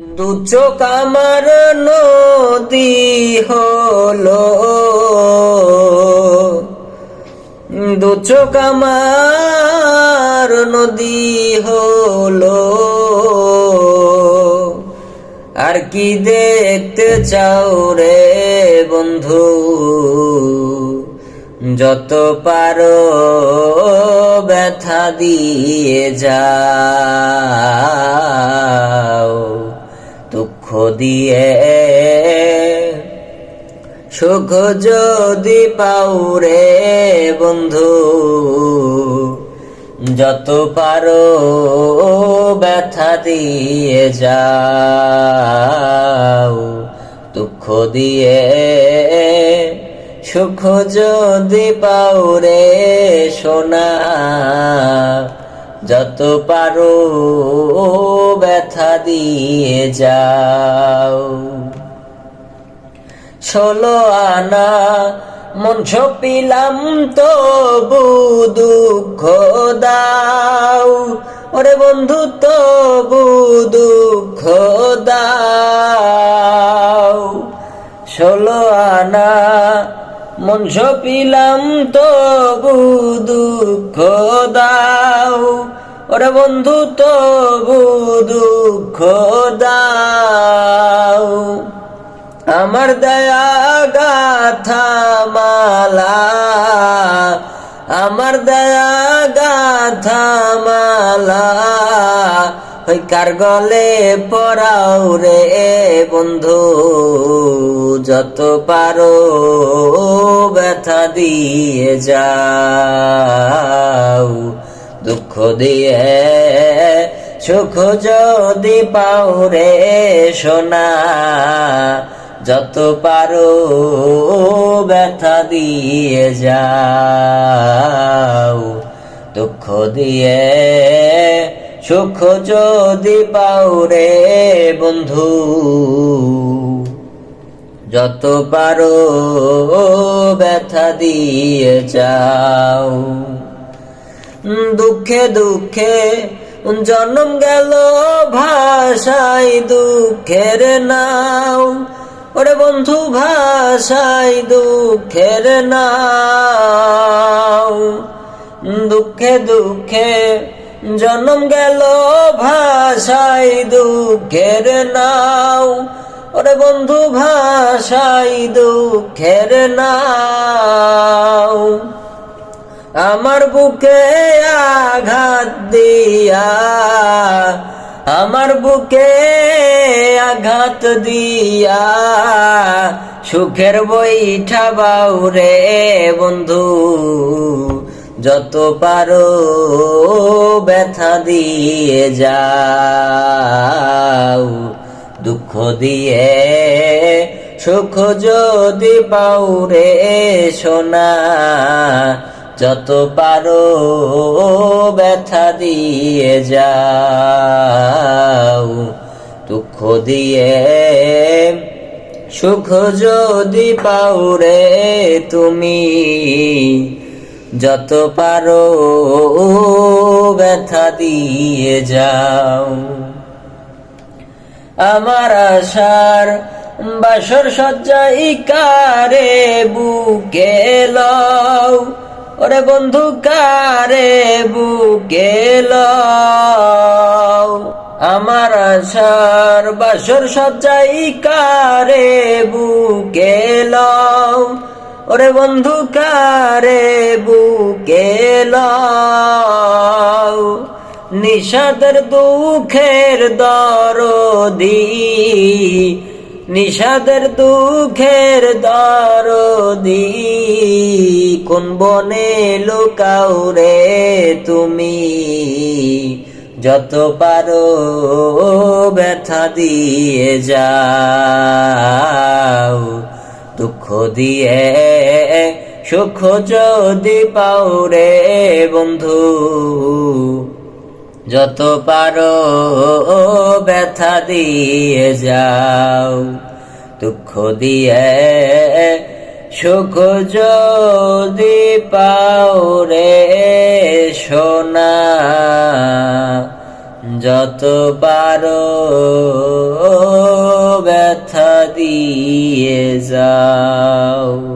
দু চোখ আমার নদী হলো, দু চোখ আমার নদী হলো। আর কি দেখতে চাও রে বন্ধু, যত পারো ব্যথা দিয়ে যাও। দুঃখ দিয়ে সুখ যদি পাও রে বন্ধু, যত পারো ব্যথা দিয়ে যাও। দুঃখ দিয়ে সুখ যদি পাও রে সোনা, যত পারো ব্যথা দিয়ে যাও। 16 আনা মন ছপিলাম তবু দুঃখ দাও, ওরে বন্ধু তবু দুঃখ দাও। 16 আনা মন ছপিলাম তবু দুঃখ দাও, ওরে বন্ধু তবু দুঃখ দাও। আমার দয়া গাথা মালা, আমার দয়া গাথা মালা, ওই কার গলে পরাও রে বন্ধু, যত পারো ব্যথা দিয়ে যাও। দুঃখ দিয়ে সুখ যদি পাও রে সোনা, যত পারো ব্যথা দিয়ে যাও। দুঃখ দিয়ে সুখ যদি পাও রে বন্ধু, যত পারো ব্যথা দিয়ে যাও। দুঃখে দুঃখে জন্ম গেল ভাষাই দুঃখের নাও, ওরে বন্ধু ভাষাই দুঃখের নাও। দুঃখে দুঃখে জন্ম গেল ভাষাই দুঃখের নাও, ওরে বন্ধু ভাষাই দুঃখের নাও। আমার বুকে আঘাত দিয়া, আমার বুকে আঘাত দিয়া, সুখের বৈঠা বাউ রে বন্ধু, যত পারো ব্যথা দিয়ে যাও। দুঃখ দিয়ে সুখ যদি পাও রে সোনা, যত পারো ব্যথা দিয়ে যাও। দুঃখ দিয়ে সুখ যদি পাও রে তুমি, যত পারো ব্যথা দিয়ে যাও। আমার আশার বাসর সজ্জাই কারে বুকে লও, ওরে বন্ধু কারে বুকে লও। আমার আশার বাসর সজ্জাই কারে বুকে লও, ওরে বন্ধু কারে বুকে লও। নিষাদের দুঃখের দরদি, নিষাদের দুঃখের দরদি, কোন বনে লুকাও রে তুমি, যত পারো ব্যথা দিয়ে যাও। দুঃখ দিয়ে সুখ যদি পাও রে বন্ধু, যত পারো ব্যথা দিয়ে যাও। দুঃখ দিয়ে সুখ যদি পাও রে সোনা, যত পারো দিয়ে যাও।